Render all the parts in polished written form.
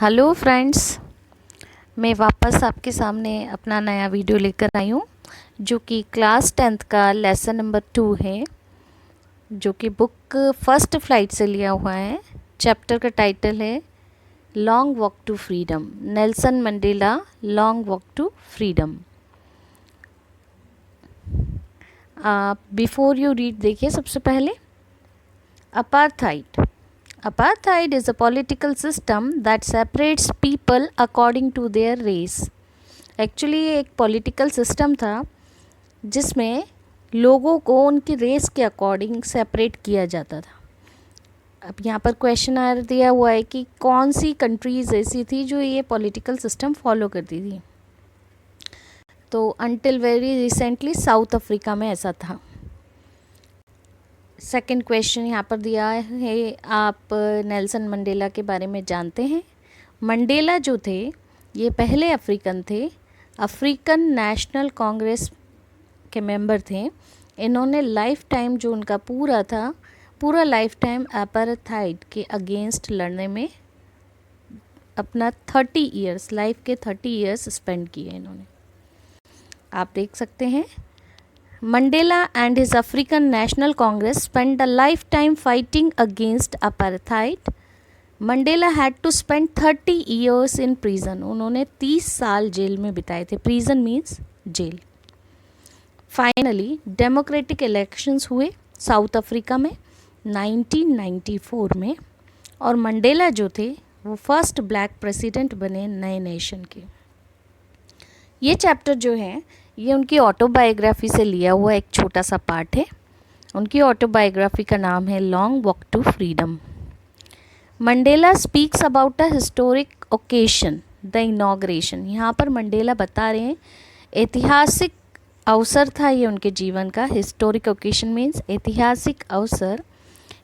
Hello friends, मैं वापस आपके सामने अपना नया वीडियो लेकर आई हूँ जो कि क्लास 10th का लेसन नंबर 2 है, जो कि बुक फर्स्ट फ्लाइट से लिया हुआ है। चैप्टर का टाइटल है long walk to freedom, Nelson Mandela long walk to freedom. Before you read देखिए सबसे पहले apartheid. Apartheid is a political system that separates people according to their race. Actually ये एक पॉलिटिकल सिस्टम था जिसमें लोगों को उनकी रेस के अकॉर्डिंग सेपरेट किया जाता था। अब यहाँ पर क्वेश्चन आ दिया हुआ है कि कौन सी कंट्रीज़ ऐसी थी जो ये पॉलिटिकल सिस्टम फॉलो करती थी। तो until very recently south Africa में ऐसा था। सेकंड क्वेश्चन यहाँ पर दिया है, आप नेल्सन मंडेला के बारे में जानते हैं? मंडेला जो थे ये पहले अफ्रीकन थे, अफ्रीकन नेशनल कांग्रेस के मेंबर थे। इन्होंने लाइफ टाइम जो उनका पूरा लाइफ टाइम अपार्थाइड के अगेंस्ट लड़ने में अपना 30 इयर्स, लाइफ के 30 इयर्स स्पेंड किए इन्होंने। आप देख सकते हैं, Mandela and his African National Congress spent a lifetime fighting against apartheid. Mandela had to spend 30 years in prison. उन्होंने 30 साल जेल में बिताए थे। Prison means jail. Finally, democratic elections हुए साउथ अफ्रीका में 1994 में, और मंडेला जो थे वो फर्स्ट ब्लैक प्रेसिडेंट बने नए नेशन के। ये चैप्टर जो है ये उनकी ऑटोबायोग्राफी से लिया हुआ एक छोटा सा पार्ट है। उनकी ऑटोबायोग्राफी का नाम है long walk to freedom. Mandela speaks about a historic occasion, the inauguration. यहाँ पर मंडेला बता रहे हैं ऐतिहासिक अवसर था ये उनके जीवन का। हिस्टोरिक ओकेशन मीन्स ऐतिहासिक अवसर।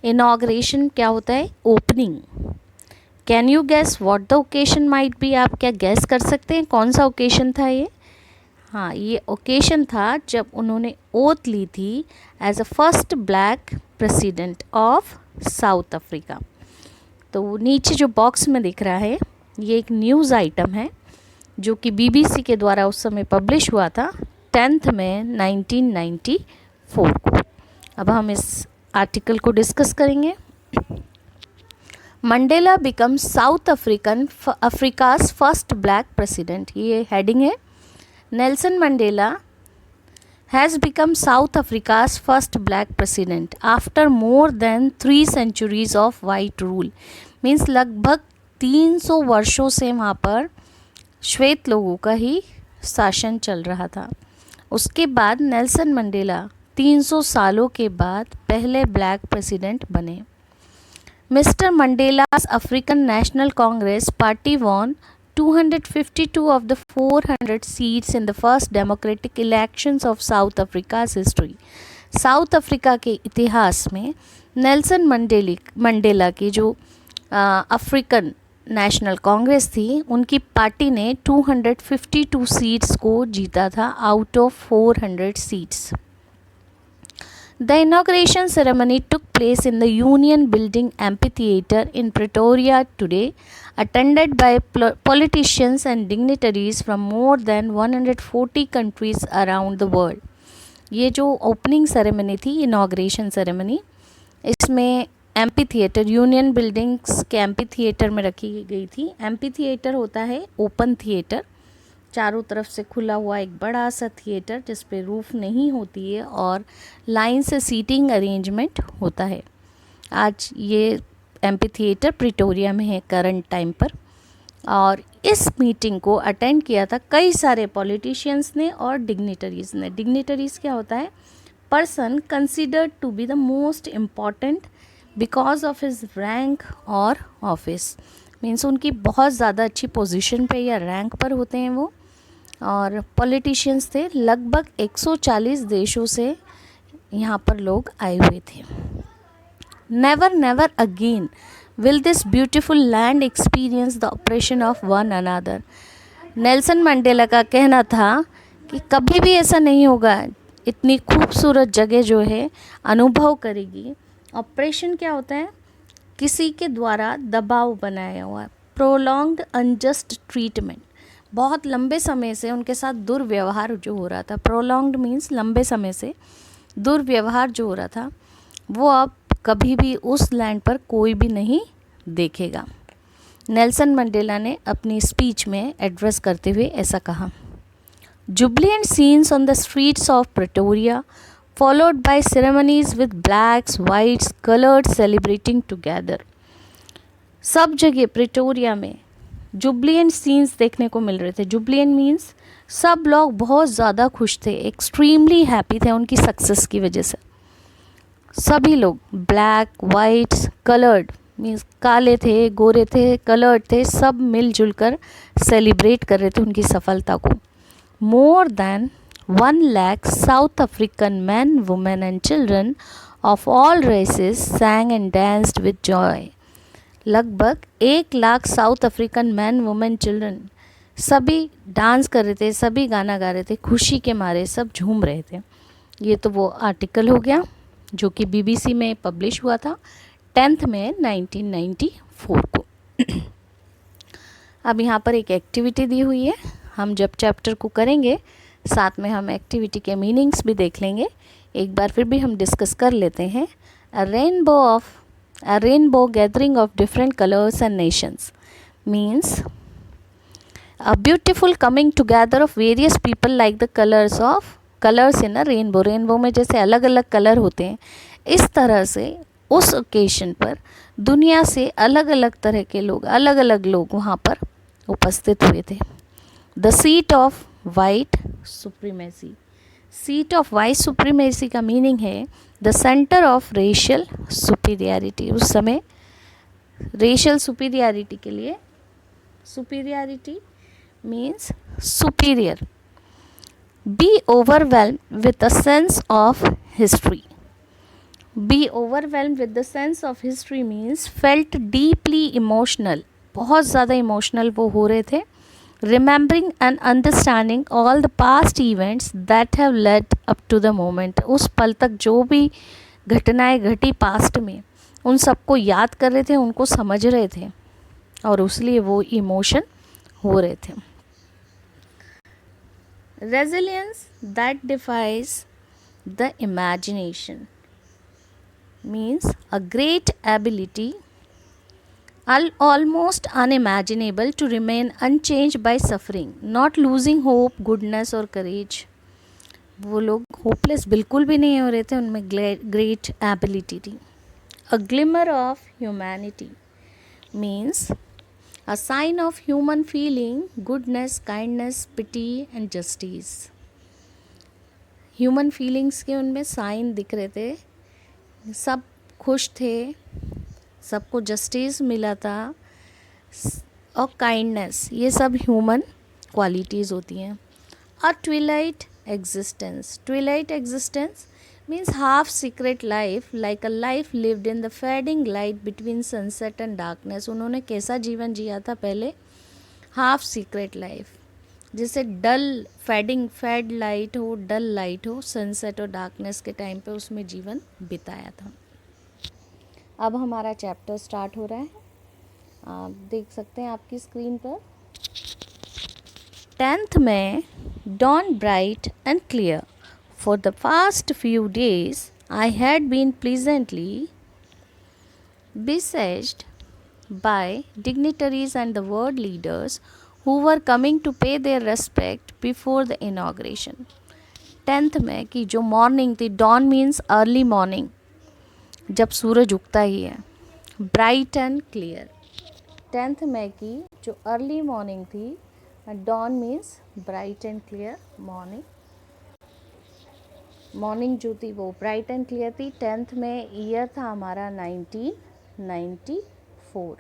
इनॉग्रेशन क्या होता है? Opening. Can you gas what the occasion might be? आप क्या गैस कर सकते हैं कौन सा ओकेशन था ये? हाँ, ये ओकेशन था जब उन्होंने ओथ ली थी as a first black president of South Africa. तो नीचे जो बॉक्स में दिख रहा है ये एक न्यूज़ आइटम है जो कि बीबीसी के द्वारा उस समय पब्लिश हुआ था 10 मई 1994 को। अब हम इस आर्टिकल को डिस्कस करेंगे। Mandela become south Africa's first black president, ये हेडिंग है। Nelson Mandela has become South Africa's first black president after more than 3 centuries of white rule. Means लगभग 300 वर्षों से वहाँ पर श्वेत लोगों का ही शासन चल रहा था। उसके बाद नेल्सन मंडेला 300 सालों के बाद पहले ब्लैक प्रेसिडेंट बने। Mister Mandela's African National Congress party won 252 of the 400 seats in the first democratic elections of South Africa's history. South Africa के इतिहास में नेल्सन मंडेला की जो अफ्रीकन नेशनल कांग्रेस थी उनकी पार्टी ने 252 सीट्स को जीता था out of 400 seats. The inauguration ceremony took place in the Union Building Amphitheatre in Pretoria today, attended by politicians and dignitaries from more than 140 countries around the world. ये जो opening ceremony थी, inauguration ceremony, इसमें amphi theatre, union buildings के amphi theatre में रखी गई थी। Amphi theatre होता है ओपन थिएटर, चारों तरफ से खुला हुआ एक बड़ा सा थिएटर जिस पे रूफ नहीं होती है और लाइन से सीटिंग अरेंजमेंट होता है। आज ये एम्पी थिएटर प्रिटोरिया में है करंट टाइम पर, और इस मीटिंग को अटेंड किया था कई सारे पॉलिटिशियंस ने और डिग्निटरीज़ ने। डिग्निटरीज़ क्या होता है? Person considered to be the most important because of his rank और ऑफिस। मीन्स उनकी बहुत ज़्यादा अच्छी पोजीशन पे या रैंक पर होते हैं वो। और पॉलिटिशियंस थे, लगभग 140 देशों से यहाँ पर लोग आए हुए थे। Never never again will this beautiful land experience the oppression of one another. Nelson Mandela का कहना था कि कभी भी ऐसा नहीं होगा, इतनी खूबसूरत जगह जो है अनुभव करेगी। ऑपरेशन क्या होता है? किसी के द्वारा दबाव बनाया हुआ, प्रोलॉन्ग्ड अनजस्ट ट्रीटमेंट, बहुत लंबे समय से उनके साथ दुर्व्यवहार जो हो रहा था, प्रोलॉन्ग्ड मीन्स लंबे समय से दुर्व्यवहार जो हो रहा था, वो अब कभी भी उस लैंड पर कोई भी नहीं देखेगा। नेल्सन मंडेला ने अपनी स्पीच में एड्रेस करते हुए ऐसा कहा। Jubilant scenes on the streets of Pretoria followed by ceremonies with blacks, whites, colored celebrating together। सब जगह प्रिटोरिया में जुबलिएंट सीन्स देखने को मिल रहे थे। जुबलिएंट मीन्स सब लोग बहुत ज़्यादा खुश थे, एक्सट्रीमली हैप्पी थे उनकी सक्सेस की वजह से। सभी लोग ब्लैक, वाइट्स, कलर्ड मीन्स काले थे, गोरे थे, कलर्ड थे, सब मिलजुल कर सेलिब्रेट कर रहे थे उनकी सफलता को। More than 1 lakh South African men, women and children of all races sang and danced with joy। लगभग 1 lakh south African man, women, children सभी डांस कर रहे थे, सभी गाना गा रहे थे, खुशी के मारे सब झूम रहे थे। ये तो वो आर्टिकल हो गया जो कि BBC में पब्लिश हुआ था 10 मई 1994 को। अब यहाँ पर एक एक्टिविटी दी हुई है, हम जब चैप्टर को करेंगे साथ में हम एक्टिविटी के मीनिंग्स भी देख लेंगे। एक बार फिर भी हम डिस्कस कर लेते हैं। अ rainbow gathering of different colours and Nations means a beautiful coming together of various people like the colours in a rainbow. Rainbow में जैसे अलग अलग कलर होते हैं, इस तरह से उस ओकेशन पर दुनिया से अलग अलग तरह के लोग, अलग अलग लोग वहाँ पर उपस्थित हुए थे। The seat of white supremacy. Seat of white supremacy का मीनिंग है the centre of racial superiority. उस समय रेशियल सुपीरियरिटी के लिए, superiority means superior. Be overwhelmed with a sense of history. Be overwhelmed with the sense of history means felt deeply emotional, बहुत ज़्यादा emotional वो हो रहे थे। Remembering and understanding all the past events that have led up to the moment। उस पल तक जो भी घटनाएं घटी पास्ट में, उन सबको याद कर रहे थे, उनको समझ रहे थे और उसलिए वो इमोशन हो रहे थे। Resilience that defies the imagination means a great ability almost unimaginable to remain unchanged by suffering, not losing hope, goodness or courage। वो लोग होपलेस बिल्कुल भी नहीं हो रहे थे, उनमें ग्रेट एबिलिटी थी। A glimmer of humanity means a sign of human feeling, goodness, kindness, pity and justice. Human feelings के उनमें साइन दिख रहे थे, सब खुश थे, सबको जस्टिस मिला था और काइंडनेस, ये सब ह्यूमन क्वालिटीज़ होती हैं। A twilight existence. Twilight existence means half secret life, like a life lived in the fading light between sunset and darkness. उन्होंने कैसा जीवन जिया था पहले, हाफ सीक्रेट लाइफ, जिसे डल फेड लाइट हो, डल लाइट हो, सनसेट और डार्कनेस के टाइम पे उसमें जीवन बिताया था। अब हमारा चैप्टर स्टार्ट हो रहा है, आप देख सकते हैं आपकी स्क्रीन पर। 10th में dawn bright and clear, for the past few days I had been pleasantly besieged by dignitaries and the world leaders who were coming to pay their respect before the inauguration। 10th में की जो morning थी, dawn means early morning, जब सूरज उगता ही है, bright and clear. 10th मई की जो अर्ली मॉर्निंग थी, dawn means bright and clear morning. Morning जो थी वो ब्राइट एंड क्लियर थी। 10th में ईयर था हमारा 1994।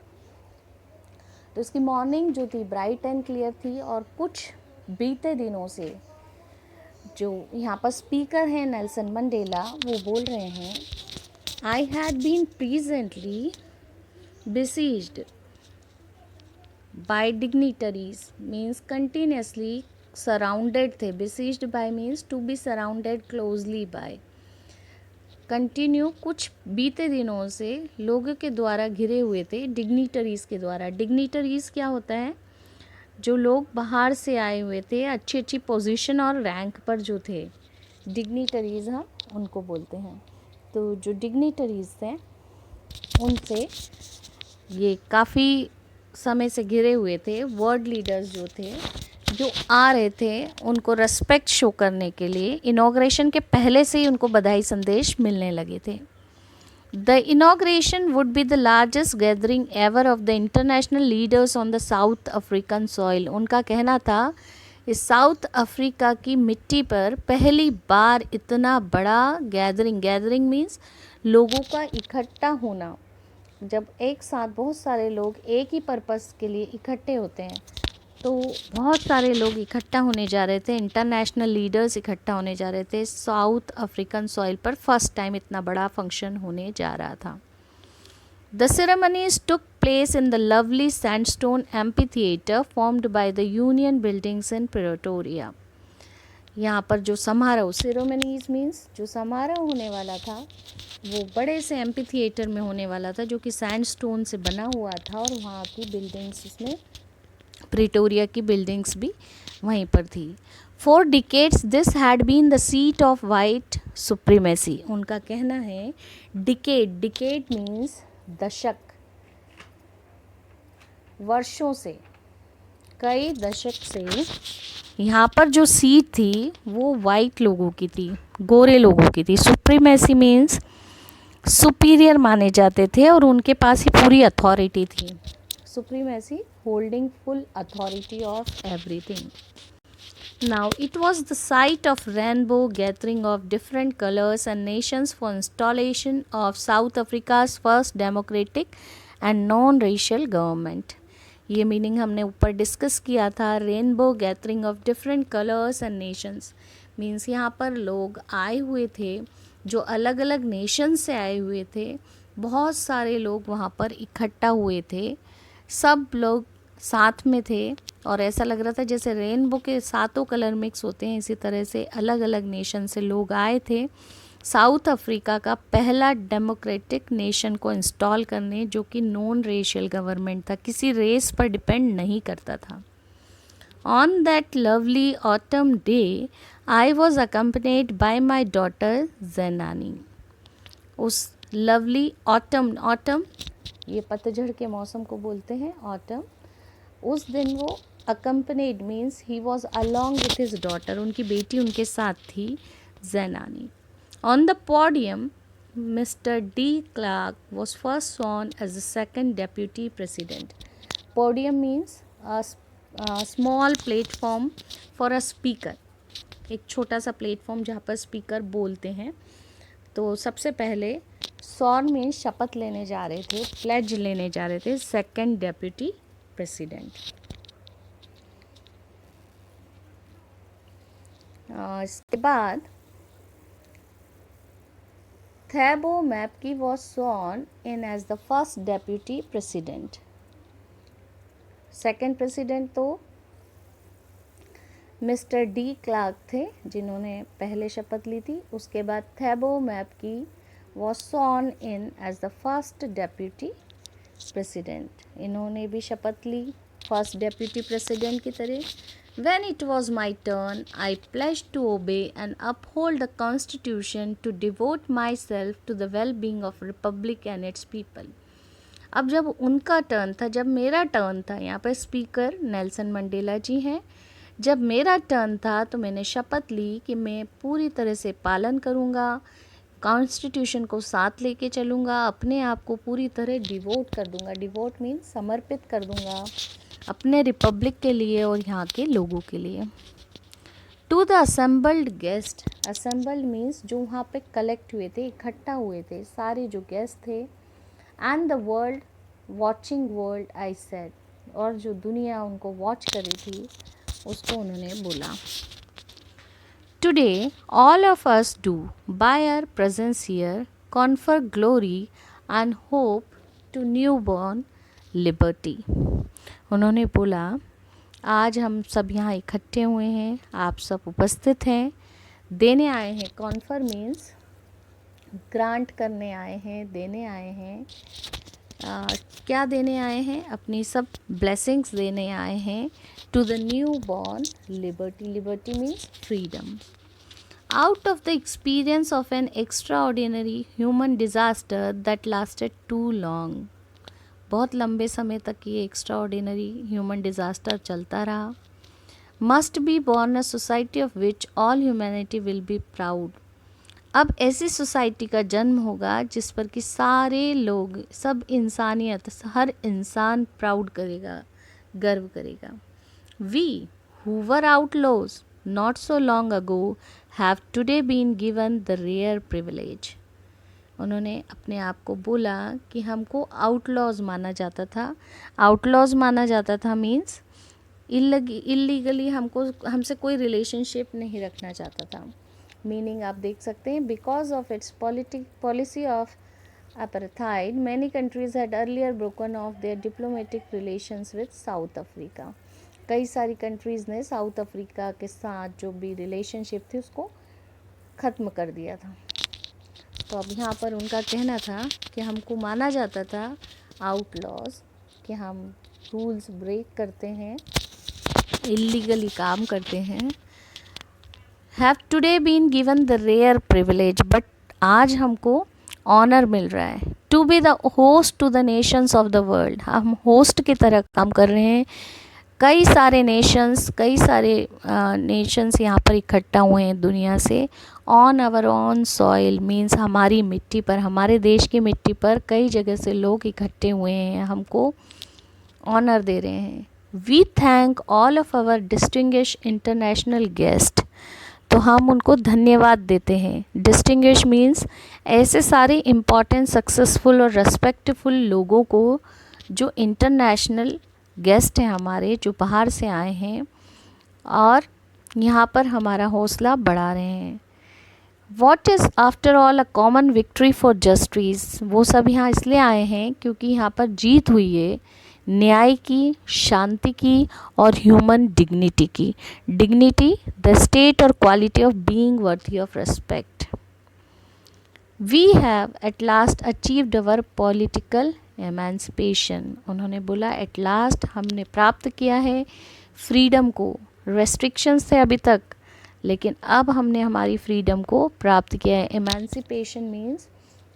तो इसकी मॉर्निंग जो थी ब्राइट एंड क्लियर थी। और कुछ बीते दिनों से जो यहाँ पर स्पीकर हैं नेल्सन मंडेला, वो बोल रहे हैं I had been presently besieged by dignitaries means continuously surrounded थे, besieged by means to be surrounded closely by, continue कुछ बीते दिनों से लोगों के द्वारा घिरे हुए थे, डिग्निटरीज़ के द्वारा। डिग्निटरीज़ क्या होता है? जो लोग बाहर से आए हुए थे, अच्छी अच्छी पोजीशन और रैंक पर जो थे, डिग्निटरीज़ हम उनको बोलते हैं। तो जो डिग्निटरीज़ थे उनसे ये काफ़ी समय से घिरे हुए थे। वर्ल्ड लीडर्स जो थे, जो आ रहे थे, उनको रेस्पेक्ट शो करने के लिए इनॉग्रेशन के पहले से ही उनको बधाई संदेश मिलने लगे थे। The inauguration would be the largest gathering ever of the international leaders on the South African soil. उनका कहना था इस साउथ अफ्रीका की मिट्टी पर पहली बार इतना बड़ा गैदरिंग मीन्स लोगों का इकट्ठा होना। जब एक साथ बहुत सारे लोग एक ही पर्पस के लिए इकट्ठे होते हैं, तो बहुत सारे लोग इकट्ठा होने जा रहे थे, इंटरनेशनल लीडर्स इकट्ठा होने जा रहे थे साउथ अफ्रीकन सॉइल पर। फर्स्ट टाइम इतना बड़ा फंक्शन होने जा रहा था। The ceremonies took place in the lovely sandstone amphitheatre formed by the union buildings in Pretoria. यहाँ पर जो समारोह, सेरेमनीज मीन्स जो समारोह होने वाला था वो बड़े से एम्फीथिएटर में होने वाला था, जो कि सैंडस्टोन से बना हुआ था, और वहाँ की बिल्डिंग्स, उसमें प्रिटोरिया की बिल्डिंग्स भी वहीं पर थी। For decades this had been the seat of white supremacy. उनका कहना है डिकेड मीन्स दशक, वर्षों से, कई दशक से यहाँ पर जो सीट थी वो वाइट लोगों की थी, गोरे लोगों की थी। सुप्रीमेसी मीन्स सुपीरियर माने जाते थे और उनके पास ही पूरी अथॉरिटी थी। Supremacy, holding full authority of everything. Now it was the site of rainbow gathering of different colors and nations for installation of South Africa's first democratic and non-racial government. ये meaning हमने ऊपर discuss किया था। Rainbow gathering of different colours and Nations means यहाँ पर लोग आए हुए थे जो अलग अलग नेशन से आए हुए थे। बहुत सारे लोग वहाँ पर इकट्ठा हुए थे, सब लोग साथ में थे और ऐसा लग रहा था जैसे रेनबो के सातों कलर मिक्स होते हैं, इसी तरह से अलग अलग नेशन से लोग आए थे साउथ अफ्रीका का पहला डेमोक्रेटिक नेशन को इंस्टॉल करने, जो कि नॉन रेशियल गवर्नमेंट था, किसी रेस पर डिपेंड नहीं करता था। On that lovely autumn day I was accompanied by my daughter Zenani. उस लवली ऑटम ये पतझड़ के मौसम को बोलते हैं ऑटम। उस दिन वो accompanied means he was along with his daughter, उनकी बेटी उनके साथ थी, Zenani. On the podium mister de Klerk was first sworn as the second deputy president. Podium means small platform for a speaker, एक छोटा सा प्लेटफॉर्म जहाँ पर स्पीकर बोलते हैं। तो सबसे पहले सॉन में शपथ लेने जा रहे थे, प्लेज लेने जा रहे थे सेकंड डेप्यूटी प्रेसिडेंट। इसके बाद Thabo Mbeki was sworn in as the first deputy president. Second president तो मिस्टर डी क्लार्क थे जिन्होंने पहले शपथ ली थी। उसके बाद Thabo मैप्की was sworn in as the first deputy president. इन्होंने भी शपथ ली फर्स्ट डेप्यूटी प्रेसिडेंट की तरह। When it was my turn, I pledged to obey and uphold the Constitution, to devote myself to the well-being of Republic and its people. अब जब उनका turn था, जब मेरा टर्न था, यहाँ पर स्पीकर नेल्सन मंडेला जी हैं, जब मेरा टर्न था तो मैंने शपथ ली कि मैं पूरी तरह से पालन करूँगा, कॉन्स्टिट्यूशन को साथ लेके चलूँगा, अपने आप को पूरी तरह डिवोट कर दूँगा। डिवोट मीन्स समर्पित कर दूँगा अपने रिपब्लिक के लिए और यहाँ के लोगों के लिए। To the assembled guest, assembled means जो वहाँ पे कलेक्ट हुए थे, इकट्ठा हुए थे, सारे जो गेस्ट थे। And the world watching world I said, और जो दुनिया उनको वॉच कर रही थी उसको उन्होंने बोला, Today, all of us do, by our presence here, confer glory and hope to newborn liberty. उन्होंने बोला आज हम सब यहाँ इकट्ठे हुए हैं, आप सब उपस्थित हैं, देने आए हैं, कॉन्फर मीन्स ग्रांट करने आए हैं, देने आए हैं। क्या देने आए हैं? अपनी सब ब्लेसिंग्स देने आए हैं to the new born liberty. Liberty means freedom. Out of the experience of an extraordinary human disaster that lasted too long. बहुत लंबे समय तक ये एक्स्ट्रा ऑर्डिनरी ह्यूमन डिज़ास्टर चलता रहा। Must be born a society of which all humanity will be proud. अब ऐसी society का जन्म होगा जिस पर कि सारे लोग, सब इंसानियत, हर इंसान प्राउड करेगा, गर्व करेगा। We who were outlaws not so long ago have today been given the rare privilege. उन्होंने अपने आप को बोला कि हमको आउटलॉज माना जाता था। आउटलॉज माना जाता था मीन्स इलीगली हमसे कोई रिलेशनशिप नहीं रखना चाहता था। मीनिंग आप देख सकते हैं, because of its policy of apartheid many countries had earlier broken off their diplomatic relations with south Africa. कई सारी कंट्रीज़ ने साउथ अफ्रीका के साथ जो भी रिलेशनशिप थी उसको ख़त्म कर दिया था। तो अब यहाँ पर उनका कहना था कि हमको माना जाता था आउटलॉज, कि हम रूल्स ब्रेक करते हैं, इलीगली काम करते हैं। Have today been given the rare privilege, but आज हमको ऑनर मिल रहा है to be the host to the nations of the world. हम होस्ट की तरह काम कर रहे हैं। कई सारे नेशंस यहाँ पर इकट्ठा हुए हैं दुनिया से। On our own soil means हमारी मिट्टी पर, हमारे देश की मिट्टी पर कई जगह से लोग इकट्ठे हुए हैं, हमको ऑनर दे रहे हैं। We thank all of our distinguish international guest. तो हम उनको धन्यवाद देते हैं। डिस्टिंग्विश मीन्स ऐसे सारे इम्पॉर्टेंट, सक्सेसफुल और रेस्पेक्टफुल लोगों को जो इंटरनेशनल गेस्ट हैं हमारे, जो बाहर से आए हैं और यहाँ पर हमारा हौसला बढ़ा रहे हैं। What is after all a common victory for justice. वो सब यहाँ इसलिए आए हैं क्योंकि यहाँ पर जीत हुई है न्याय की, शांति की और ह्यूमन डिग्निटी की। डिग्निटी द स्टेट और quality of being worthy of respect. We have at last achieved our political emancipation. उन्होंने बोला एट लास्ट हमने प्राप्त किया है फ्रीडम को। रेस्ट्रिक्शंस थे अभी तक, लेकिन अब हमने हमारी फ्रीडम को प्राप्त किया है। एमेंसिपेशन मीन्स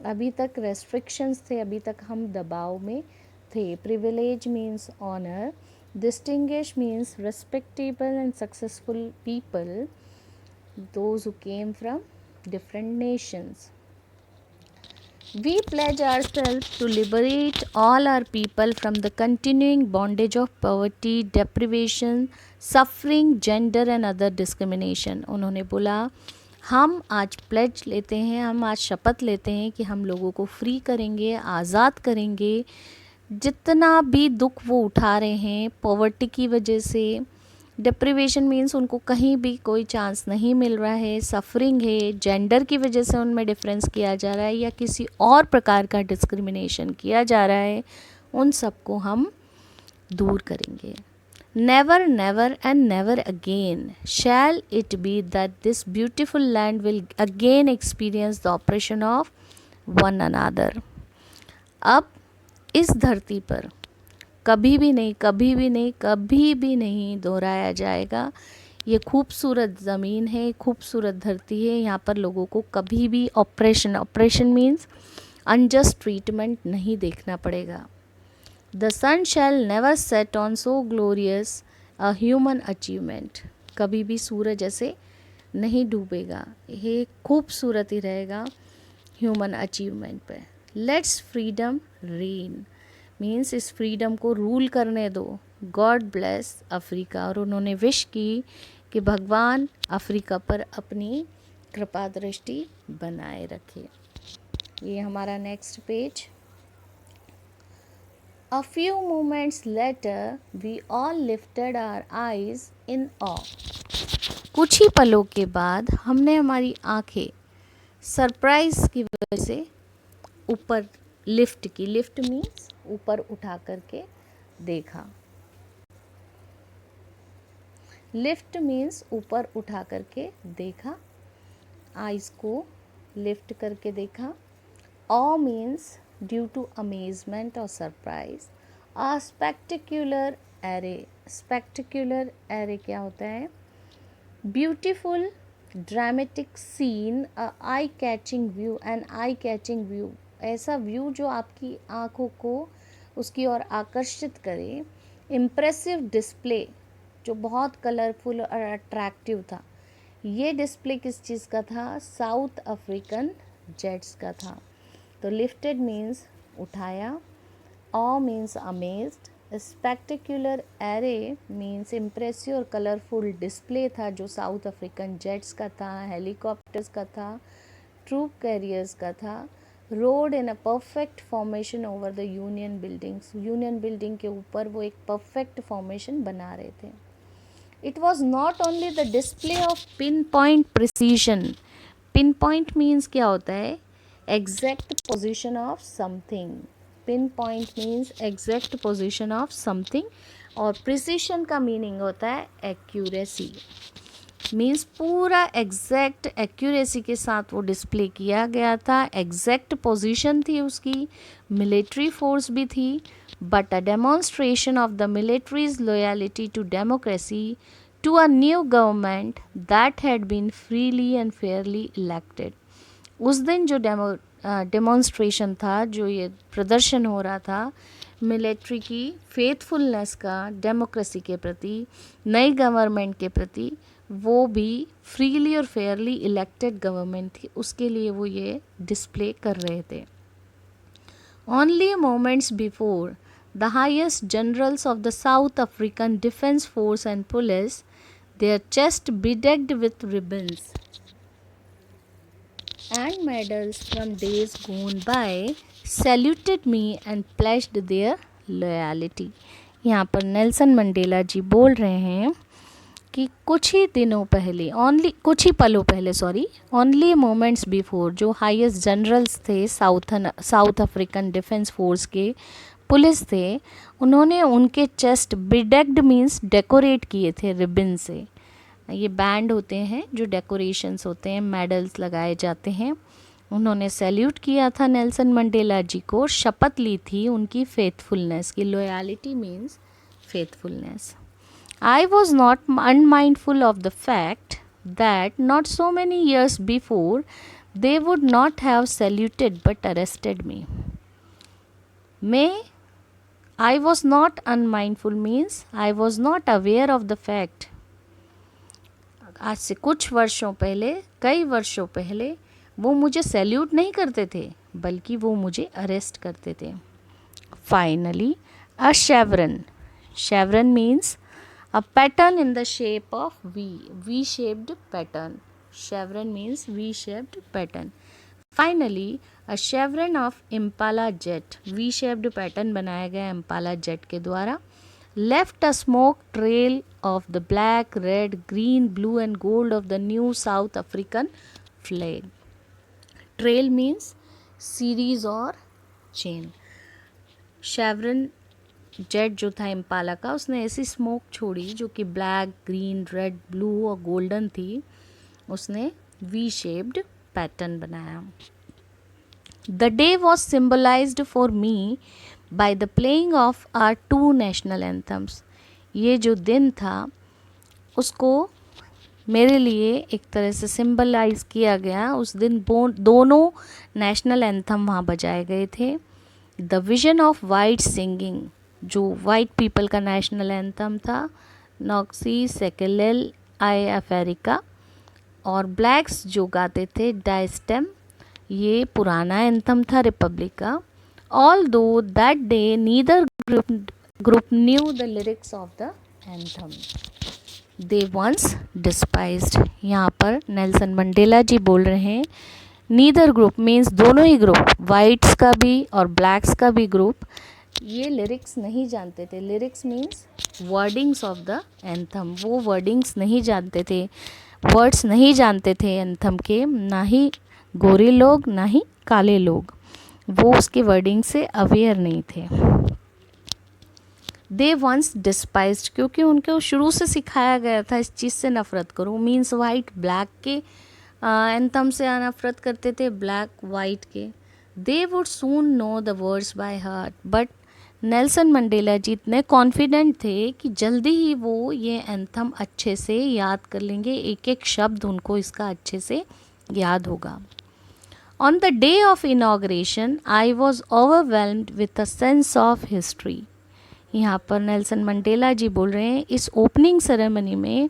अभी तक रेस्ट्रिक्शंस थे, अभी तक हम दबाव में थे। Privilege means honour. Distinguish means respectable and successful people, those who came from different nations. We pledge ourselves to liberate all our people from the continuing bondage of poverty, deprivation, suffering, gender and other discrimination. उन्होंने बोला हम आज pledge लेते हैं, हम आज शपथ लेते हैं कि हम लोगों को फ्री करेंगे, आज़ाद करेंगे। जितना भी दुख वो उठा रहे हैं पॉवर्टी की वजह से, डिप्रिवेशन मीन्स उनको कहीं भी कोई चांस नहीं मिल रहा है, सफरिंग है, जेंडर की वजह से उनमें डिफरेंस किया जा रहा है या किसी और प्रकार का डिस्क्रिमिनेशन किया जा रहा है, उन सबको हम दूर करेंगे। Never never and never again shall it be that this beautiful land will again experience the oppression of one another. अब इस धरती पर कभी भी नहीं, कभी भी नहीं, कभी भी नहीं दोहराया जाएगा। ये खूबसूरत ज़मीन है, खूबसूरत धरती है, यहाँ पर लोगों को कभी भी ऑपरेशन मीन्स अनजस्ट ट्रीटमेंट नहीं देखना पड़ेगा। The sun shall never set on so glorious a human achievement. कभी भी सूरज ऐसे नहीं डूबेगा, ये खूबसूरत ही रहेगा ह्यूमन अचीवमेंट पे। लेट्स फ्रीडम रीन मीन्स इस फ्रीडम को रूल करने दो। God bless Africa. और उन्होंने विश की कि भगवान अफ्रीका पर अपनी कृपा दृष्टि बनाए रखे। ये हमारा next page. A few moments later we all lifted our eyes in awe. कुछ ही पलों के बाद हमने हमारी आंखें सरप्राइज की वजह से ऊपर लिफ्ट की। लिफ्ट मीन्स ऊपर उठा करके देखा। लिफ्ट मीन्स ऊपर उठा करके देखा। आइज़ को लिफ्ट करके देखा. Awe means due to amazement or surprise. A spectacular array. Spectacular array क्या होता है? Beautiful dramatic scene, a eye catching view, an eye catching view. ऐसा व्यू जो आपकी आँखों को उसकी ओर आकर्षित करे. इम्प्रेसिव डिस्प्ले जो बहुत कलरफुल और अट्रैक्टिव था. ये डिस्प्ले किस चीज़ का था? साउथ अफ्रीकन जेट्स का था. तो लिफ्टेड मीन्स उठाया, awe means amazed, spectacular array means impressive और कलरफुल डिस्प्ले था जो साउथ अफ्रीकन जेट्स का था, हेलीकॉप्टर्स का था, ट्रूप कैरियर्स का था. Road in a perfect formation over the union buildings. Union building के ऊपर वो एक परफेक्ट फॉर्मेशन बना रहे थे. It was not only the display of pin point precision. Pin point means क्या होता है? Exact position of something. Pin point means exact position of something, और प्रिसीशन का मीनिंग होता है एक्यूरेसी. मीन्स पूरा एग्जैक्ट एक्यूरेसी के साथ वो डिस्प्ले किया गया था. एग्जैक्ट पोजीशन थी उसकी, मिलिट्री फोर्स भी थी, but a demonstration of the military's loyalty to democracy to a new government that had been freely and fairly elected. उस दिन जो डेमोन्स्ट्रेशन था, जो ये प्रदर्शन हो रहा था मिलिट्री की फेथफुलनेस का डेमोक्रेसी के प्रति, नई गवर्नमेंट के प्रति, वो भी फ्रीली और फेयरली इलेक्टेड गवर्नमेंट थी, उसके लिए वो ये डिस्प्ले कर रहे थे. Only moments before the highest generals of the south African defence force and police, their chest bedecked with ribbons and medals from days gone by, saluted me and pledged their loyalty. यहाँ पर Nelson Mandela जी बोल रहे हैं कि कुछ ही पलों पहले ओनली मोमेंट्स बिफोर जो हाईएस्ट जनरल्स थे साउथ अफ्रीकन डिफेंस फोर्स के, पुलिस थे, उन्होंने उनके चेस्ट बिडेक्ड मीन्स डेकोरेट किए थे रिबन से. ये बैंड होते हैं जो डेकोरेशंस होते हैं, मेडल्स लगाए जाते हैं. उन्होंने सैल्यूट किया था नेल्सन मंडेला जी को, शपथ ली थी उनकी फेथफुलनेस की. Loyalty means faithfulness. I was not unmindful of the fact that not so many years before they would not have saluted but arrested me. I was not unmindful means I was not aware of the fact. आज से कुछ वर्षों पहले, कई वर्षों पहले वो मुझे सैल्यूट नहीं करते थे, बल्कि वो मुझे अरेस्ट करते थे. Finally a शेवरन means a pattern in the shape of V-shaped pattern. Chevron means V-shaped pattern. Finally, a chevron of Impala jet, V-shaped pattern बनाया गया Impala jet के द्वारा, left a smoke trail of the black, red, green, blue and gold of the new South African flag. Trail means series or chain. Chevron jet जो था Impala का, उसने ऐसी smoke छोड़ी जो कि ब्लैक, ग्रीन, रेड, ब्लू और golden थी. उसने वी शेप्ड पैटर्न बनाया. The day was symbolised for me by the playing of our 2 national anthems. ये जो दिन था उसको मेरे लिए एक तरह से सिम्बलाइज किया गया. उस दिन दोनों नेशनल एंथम वहाँ बजाए गए थे. The vision of white singing, जो वाइट पीपल का नेशनल एंथम था, नॉक्सी सेकेलेल आई अफ्रीका, और ब्लैक्स जो गाते थे डाइस्टेम, ये पुराना एंथम था रिपब्लिक का. Although that day neither group knew the lyrics of the anthem they once despised. यहाँ पर नेल्सन मंडेला जी बोल रहे हैं नीदर ग्रुप मीन्स दोनों ही ग्रुप, वाइट्स का भी और ब्लैक्स का भी ग्रुप, ये लिरिक्स नहीं जानते थे. Lyrics means wordings of the anthem. वो वर्डिंग्स नहीं जानते थे, वर्ड्स नहीं जानते थे एंथम के, ना ही गोरे लोग ना ही काले लोग, वो उसके वर्डिंग से अवेयर नहीं थे. दे वंस डिस्पाइज्ड, क्योंकि उनको शुरू से सिखाया गया था इस चीज़ से नफ़रत करो. मीन्स वाइट ब्लैक के एंथम से नफरत करते थे ब्लैक वाइट के। They would soon know the words by heart, but Nelson Mandela ji इतने कॉन्फिडेंट थे कि जल्दी ही वो ये एंथम अच्छे से याद कर लेंगे, एक एक शब्द उनको इसका अच्छे से याद होगा। On the day of inauguration I was overwhelmed with a sense of history. यहाँ पर नेल्सन मंडेला जी बोल रहे हैं इस ओपनिंग सेरेमनी में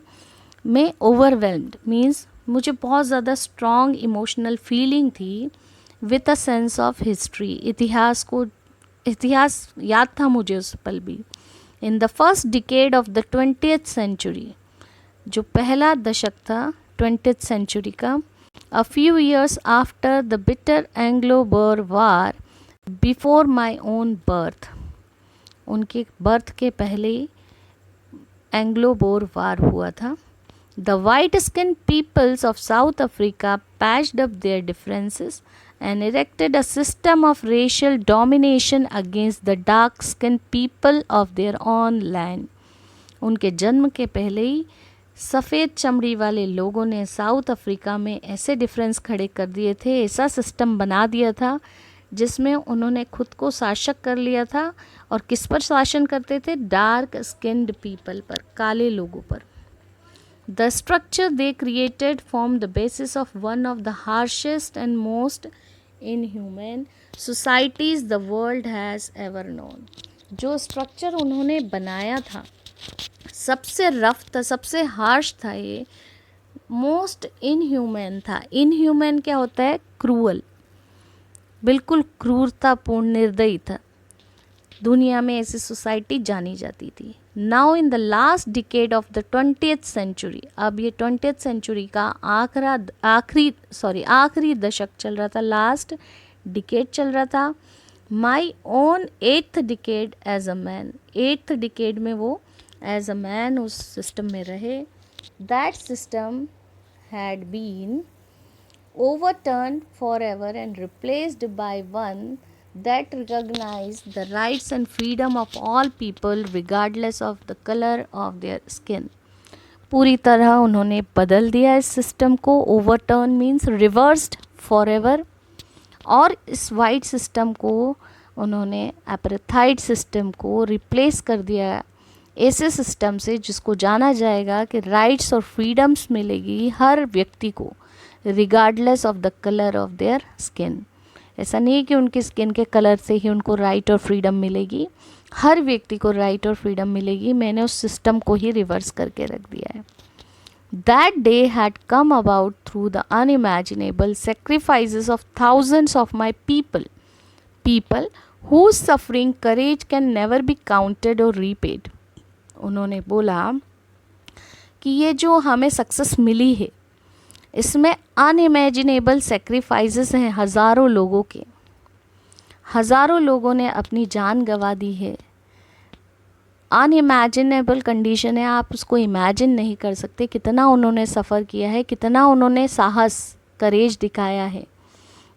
मैं ओवरवेल्म्ड मीन्स मुझे बहुत ज़्यादा स्ट्रॉन्ग इमोशनल फीलिंग थी, with a sense of history, इतिहास याद था मुझे उस पल भी। In the first decade of the 20th century, जो पहला दशक था 20th सेंचुरी का, a few years after the bitter Anglo Boer war before my own birth, उनके बर्थ के पहले ही एंग्लो बोर वार हुआ था। The white-skinned peoples of South Africa patched up their differences and erected a system of racial domination against the dark-skinned people of their own land. उनके जन्म के पहले ही सफ़ेद चमड़ी वाले लोगों ने साउथ अफ्रीका में ऐसे डिफरेंस खड़े कर दिए थे, ऐसा सिस्टम बना दिया था जिसमें उन्होंने खुद को शासक कर लिया था। और किस पर शासन करते थे? डार्क स्किन्ड पीपल पर, काले लोगों पर। The structure they created formed the basis of one of the harshest and most inhuman societies the world has ever known. जो स्ट्रक्चर उन्होंने बनाया था सबसे रफ था, सबसे हार्श था, ये मोस्ट इनह्यूमन था। इनह्यूमन क्या होता है? क्रूअल, बिल्कुल क्रूरतापूर्ण, निर्दयी था। दुनिया में ऐसी सोसाइटी जानी जाती थी। Now in the last decade of the 20th century, अब ये 20th सेंचुरी का आखिरी दशक चल रहा था, लास्ट डिकेड चल रहा था। My own 8th decade as a man, 8th decade में वो एज अ मैन उस सिस्टम में रहे। That system had been overturned forever and replaced by one that recognized the rights and freedom of all people regardless of the color of their skin. पूरी तरह उन्होंने बदल दिया इस सिस्टम को। Overturn means reversed forever. और इस white system को उन्होंने एपरेथाइड सिस्टम को रिप्लेस कर दिया ऐसे सिस्टम से जिसको जाना जाएगा कि राइट्स और फ्रीडम्स मिलेगी हर व्यक्ति को, regardless of the colour of their skin. ऐसा नहीं है कि उनकी स्किन के कलर से ही उनको राइट और फ्रीडम मिलेगी, हर व्यक्ति को राइट और फ्रीडम मिलेगी। मैंने उस सिस्टम को ही रिवर्स करके रख दिया है। That day had come about through the unimaginable sacrifices of thousands of my people whose suffering courage can never be counted or repaid. उन्होंने बोला कि ये जो हमें सक्सेस मिली है इसमें अनइमेजिनेबल सेक्रीफाइसेस हैं हज़ारों लोगों के। हज़ारों लोगों ने अपनी जान गंवा दी है। अनइमेजिनेबल कंडीशन है, आप उसको इमेजिन नहीं कर सकते कितना उन्होंने सफ़र किया है, कितना उन्होंने साहस, करेज दिखाया है।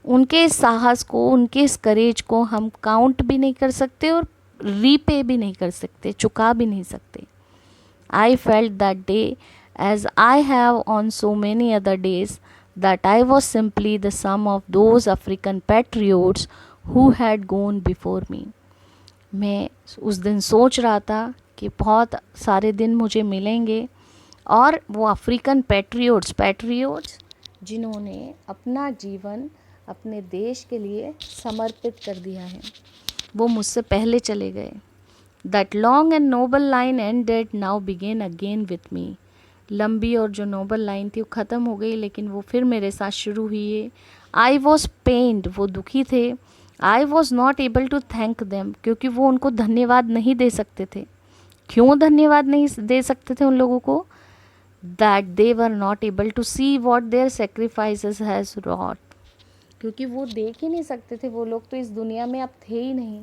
उनके इस साहस को, उनके इस करेज को हम काउंट भी नहीं कर सकते और रीपे भी नहीं कर सकते, चुका भी नहीं सकते। I felt that day as I have on so many other days that I was simply the sum of those African patriots who had gone before me. मैं उस दिन सोच रहा था कि बहुत सारे दिन मुझे मिलेंगे और वो अफ्रीकन पैट्रियोट्स जिन्होंने अपना जीवन अपने देश के लिए समर्पित कर दिया है, वो मुझसे पहले चले गए। That long and noble line ended, now began again with me. लंबी और जो नोबल लाइन थी वो ख़त्म हो गई, लेकिन वो फिर मेरे साथ शुरू हुई है। आई वॉज पेन्ड, वो दुखी थे। I was not able to thank them, क्योंकि वो उनको धन्यवाद नहीं दे सकते थे। क्यों धन्यवाद नहीं दे सकते थे उन लोगों को? That they were not able to see what their sacrifices has wrought, क्योंकि वो देख ही नहीं सकते थे, वो लोग तो इस दुनिया में अब थे ही नहीं,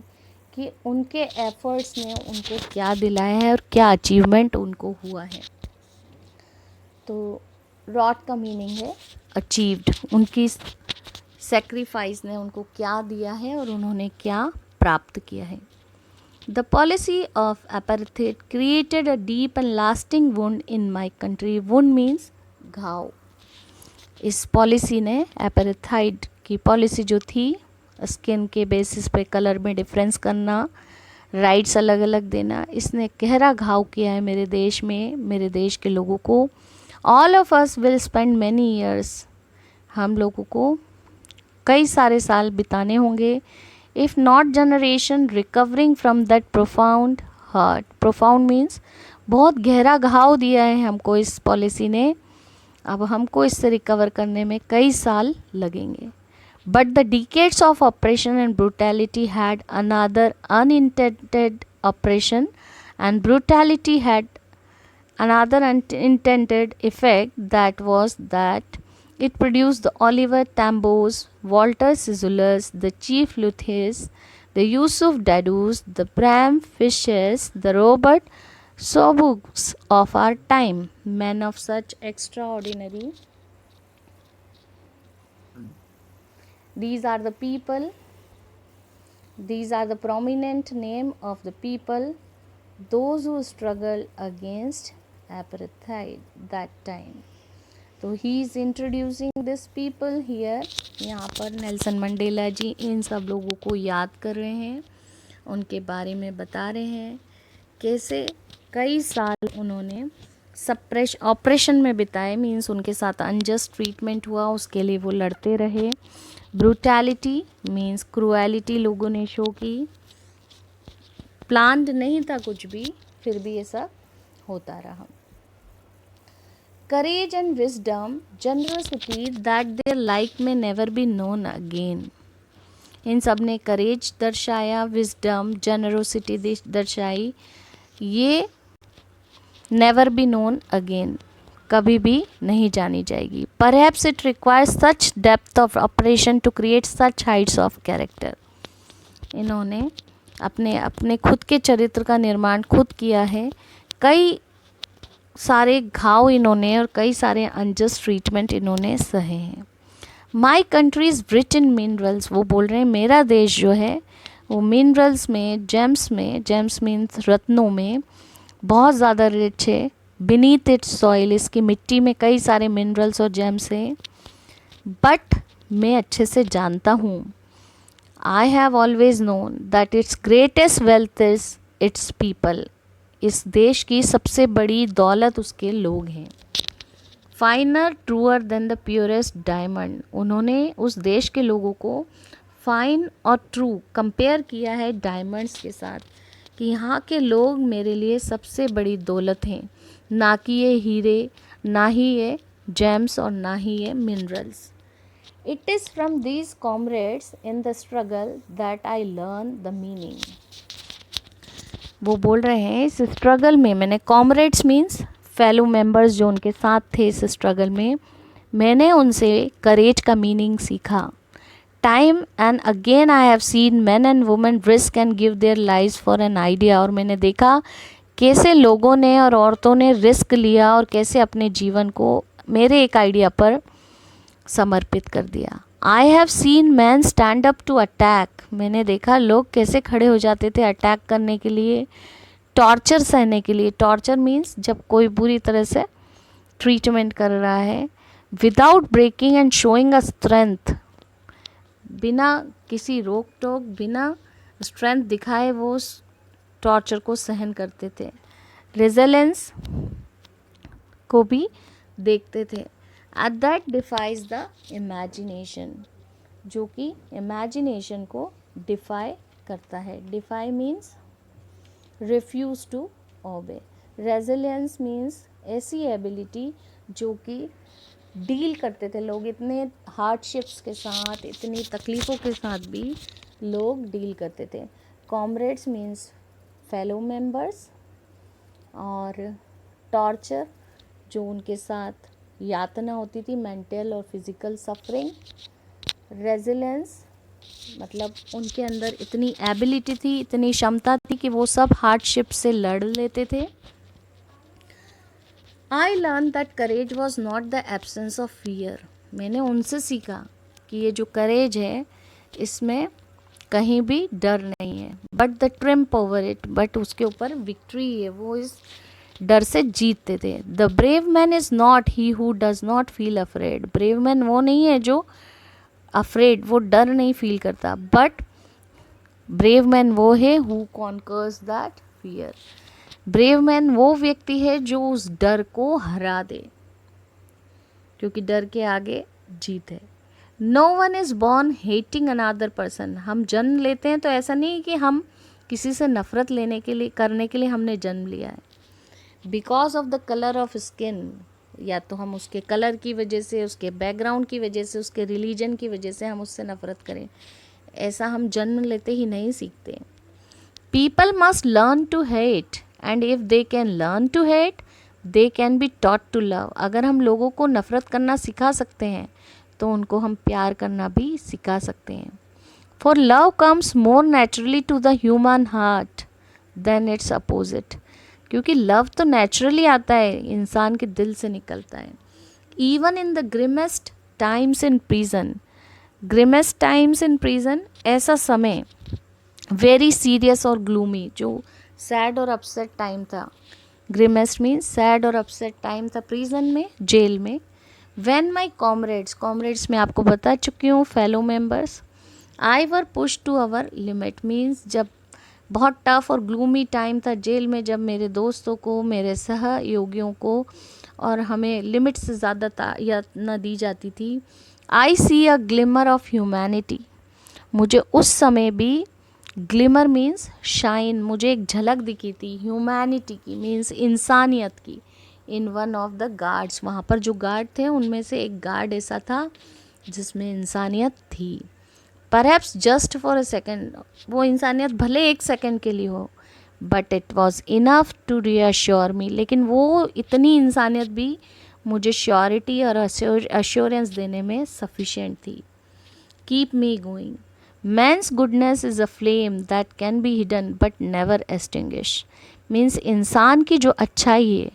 कि उनके एफर्ट्स ने उनको क्या दिलाया है और क्या अचीवमेंट उनको हुआ है। तो रॉट का मीनिंग है अचीव्ड, उनकी सेक्रीफाइस ने उनको क्या दिया है और उन्होंने क्या प्राप्त किया है। The policy of apartheid created a deep and lasting wound in my country. Wound means घाव। इस पॉलिसी ने, एपार्थाइड की पॉलिसी जो थी, स्किन के बेसिस पे कलर में डिफरेंस करना, राइट्स अलग अलग देना, इसने गहरा घाव किया है मेरे देश में, मेरे देश के लोगों को। All of us will spend many years, हम लोगों को कई सारे साल बिताने होंगे, if not generation, recovering from that profound hurt. Profound means बहुत गहरा घाव दिया है हमको इस पॉलिसी ने, अब हमको इससे रिकवर करने में कई साल लगेंगे। But the decades of operation and brutality had another unintended operation and brutality had another unintended effect, that was that it produced the Oliver Tambos, Walter Sissulers, the Chief Luthers, the Yusuf Dadus, the Bram Fishers, the Robert Sobugs of our time, men of such extraordinary. These are the people, these are the prominent name of the people, those who struggled against apartheid that time. तो he is introducing this people here, यहाँ पर Nelson Mandela जी इन सब लोगों को याद कर रहे हैं, उनके बारे में बता रहे हैं कैसे कई साल उन्होंने ऑपरेशन में बिताए, मीन्स उनके साथ अनजस्ट ट्रीटमेंट हुआ, उसके लिए वो लड़ते रहे। ब्रूटैलिटी मीन्स क्रूएलिटी लोगों ने शो की, प्लान्ड नहीं था कुछ भी, फिर भी ये सब होता रहा। Courage and wisdom, generosity that their like may never be known again. इन सब ने करेज दर्शाया, विजडम, जनरोसिटी दर्शाई, ये नेवर बी नोन अगेन, कभी भी नहीं जानी जाएगी। Perhaps it requires such depth of oppression to create such heights of character. इन्होंने अपने अपने खुद के चरित्र का निर्माण खुद किया है, कई सारे घाव इन्होंने और कई सारे अनजस्ट ट्रीटमेंट इन्होंने सहे हैं। My country is rich in minerals, वो बोल रहे हैं मेरा देश जो है वो मिनरल्स में, जेम्स में, जेम्स मीन्स रत्नों में बहुत ज़्यादा रिच है। बीनीथ इट्स सॉइल, इसकी मिट्टी में कई सारे मिनरल्स और जेम्स हैं। बट मैं अच्छे से जानता हूँ, I have always known that its greatest wealth is its people. इस देश की सबसे बड़ी दौलत उसके लोग हैं। Finer truer than the purest diamond, उन्होंने उस देश के लोगों को फाइन और ट्रू कंपेयर किया है डायमंड्स के साथ, कि यहाँ के लोग मेरे लिए सबसे बड़ी दौलत हैं, ना कि ये हीरे, ना ही ये जेम्स और ना ही ये minerals. It is from these comrades in the struggle that I learn the meaning. वो बोल रहे हैं इस स्ट्रगल में मैंने, कॉमरेड्स मीन्स फेलो मेंबर्स जो उनके साथ थे इस स्ट्रगल में, मैंने उनसे करेज का मीनिंग सीखा। Time and again I have seen man and women risk and give their lives for an idea, और मैंने देखा कैसे लोगों ने और औरतों ने रिस्क लिया और कैसे अपने जीवन को मेरे एक आइडिया पर समर्पित कर दिया। I have seen man stand up to attack, मैंने देखा लोग कैसे खड़े हो जाते थे अटैक करने के लिए, टॉर्चर सहने के लिए। टॉर्चर मीन्स जब कोई बुरी तरह से ट्रीटमेंट कर रहा है, without breaking and showing a strength, बिना किसी रोक टोक, बिना स्ट्रेंथ दिखाए वो उस टॉर्चर को सहन करते थे। रेजिलेंस को भी देखते थे। At that defies the imagination, जो कि इमेजिनेशन को डिफाई करता है। Defy means refuse to obey. Resilience means ऐसी एबिलिटी जो कि डील करते थे लोग, इतने हार्डशिप्स के साथ, इतनी तकलीफ़ों के साथ भी लोग डील करते थे। कॉमरेड्स मीन्स फेलो मेंबर्स, और टॉर्चर जो उनके साथ यातना होती थी, मेंटल और फिज़िकल सफरिंग। रेजिलेंस मतलब उनके अंदर इतनी एबिलिटी थी, इतनी क्षमता थी कि वो सब हार्डशिप से लड़ लेते थे। I learn that courage was not the absence of fear, मैंने उनसे सीखा कि ये जो करेज है इसमें कहीं भी डर नहीं है, but the triumph over it, but उसके ऊपर विक्ट्री है, वो इस डर से जीतते थे। The brave man is not he who does not feel afraid. Brave man वो नहीं है जो अफ्रेड, वो डर नहीं फील करता, बट ब्रेव मैन वो है who conquers that fear. Brave man वो व्यक्ति है जो उस डर को हरा दे, क्योंकि डर के आगे जीत है। No one is born hating another person. हम जन्म लेते हैं तो ऐसा नहीं कि हम किसी से नफरत करने के लिए हमने जन्म लिया है। Because of the colour of skin, या तो हम उसके कलर की वजह से, उसके बैकग्राउंड की वजह से, उसके रिलीजन की वजह से हम उससे नफरत करें, ऐसा हम जन्म लेते ही नहीं सीखते। People must learn to hate and if they can learn to hate they can be taught to love. अगर हम लोगों को नफ़रत करना सिखा सकते हैं तो उनको हम प्यार करना भी सिखा सकते हैं। For love comes more naturally to the human heart than its opposite. क्योंकि लव तो नेचुरली आता है, इंसान के दिल से निकलता है। Even in the grimmest times in prison, grimmest times in prison, ऐसा समय वेरी सीरियस और ग्लूमी, जो सैड और अपसेट टाइम था। ग्रिमेस्ट मीन्स सैड और अपसेट टाइम था प्रिजन में, जेल में। व्हेन माई कॉमरेड्स में आपको बता चुकी हूँ, fellow members, I were push to our limit means जब बहुत टफ और ग्लूमी टाइम था जेल में, जब मेरे दोस्तों को, मेरे सहयोगियों को और हमें लिमिट से ज़्यादा या न दी जाती थी। आई सी अ ग्लिमर ऑफ ह्यूमैनिटी, मुझे उस समय भी, ग्लिमर मीन्स शाइन, मुझे एक झलक दिखी थी ह्यूमैनिटी की, मीन्स इंसानियत की, in one of the guards. वहाँ पर जो गार्ड थे उनमें से एक गार्ड ऐसा था जिसमें इंसानियत थी। Perhaps just for a second, वो इंसानियत भले एक सेकेंड के लिए हो, but it was enough to reassure me, लेकिन वो इतनी इंसानियत भी मुझे श्योरिटी और अश्योरेंस देने में सफिशिएंट थी। Keep me going, man's goodness is a flame that can be hidden but never extinguish. Means इंसान की जो अच्छाई है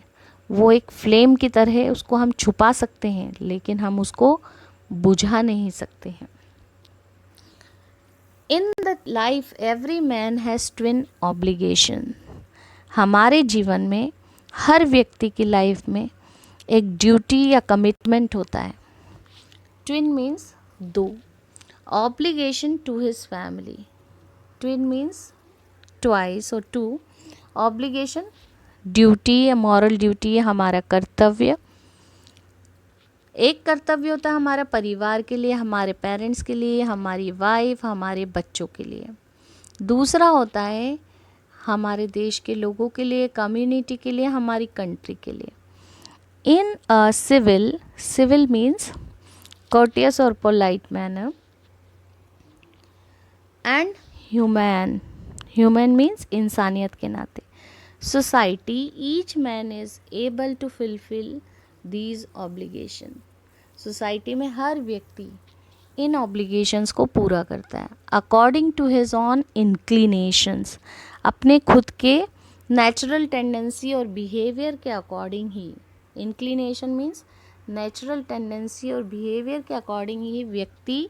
वो एक फ्लेम की तरह है, उसको हम छुपा सकते हैं लेकिन हम उसको बुझा नहीं सकते हैं। In the life every man has twin obligation. हमारे जीवन में हर व्यक्ति की लाइफ में एक ड्यूटी या कमिटमेंट होता है। ट्विन मीन्स दो, obligation to his family. Twin means twice और टू, ऑब्लिगेशन ड्यूटी या मॉरल ड्यूटी है, हमारा कर्तव्य। एक कर्तव्य होता है हमारा परिवार के लिए, हमारे पेरेंट्स के लिए, हमारी वाइफ, हमारे बच्चों के लिए। दूसरा होता है हमारे देश के लोगों के लिए, कम्युनिटी के लिए, हमारी कंट्री के लिए। इन अ सिविल मीन्स courteous और polite manner, and human means इंसानियत के नाते। Society, each man is able to fulfil these obligation. Society में हर व्यक्ति इन ऑब्लिगेशंस को पूरा करता है according to his own inclinations, अपने खुद के नेचुरल टेंडेंसी और बिहेवियर के अकॉर्डिंग ही। इंक्लिनेशन मीन्स नेचुरल टेंडेंसी और बिहेवियर के अकॉर्डिंग ही व्यक्ति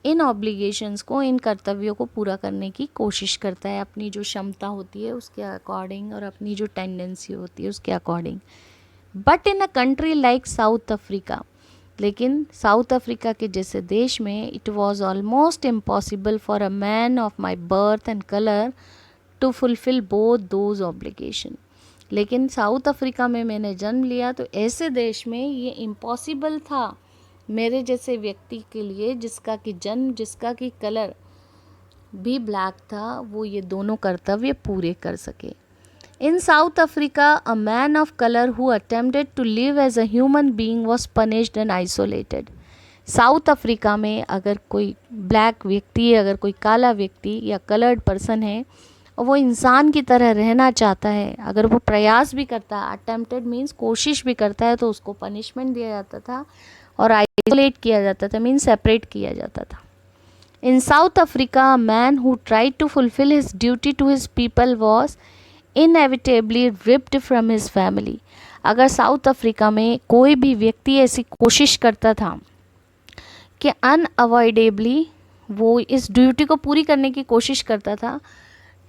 इन ऑब्लिगेशंस को, इन कर्तव्यों को पूरा करने की कोशिश करता है, अपनी जो क्षमता होती है उसके अकॉर्डिंग और अपनी जो टेंडेंसी होती है उसके according. But in a country like South Africa, लेकिन साउथ अफ्रीका के जैसे देश में it was almost impossible for a man of my birth and colour to fulfil both those obligation. लेकिन साउथ अफ्रीका में मैंने जन्म लिया तो ऐसे देश में ये इम्पॉसिबल था मेरे जैसे व्यक्ति के लिए, जिसका कि कलर भी ब्लैक था, वो ये दोनों कर्तव्य पूरे कर सके। In South Africa a man of colour who attempted to live as a human being was punished and isolated. South Africa में अगर कोई ब्लैक व्यक्ति, अगर कोई काला व्यक्ति या कलर्ड पर्सन है और वो इंसान की तरह रहना चाहता है, अगर वो प्रयास भी करता है, अटेम्प्टेड मीन्स कोशिश भी करता है, तो उसको पनिशमेंट दिया जाता था और आइसोलेट किया जाता था, मीन्स सेपरेट किया जाता था। In South Africa a man who tried to fulfil his duty to his people was inevitably ripped from his family. अगर साउथ अफ्रीका में कोई भी व्यक्ति ऐसी कोशिश करता था कि अनअवॉइडेबली वो इस ड्यूटी को पूरी करने की कोशिश करता था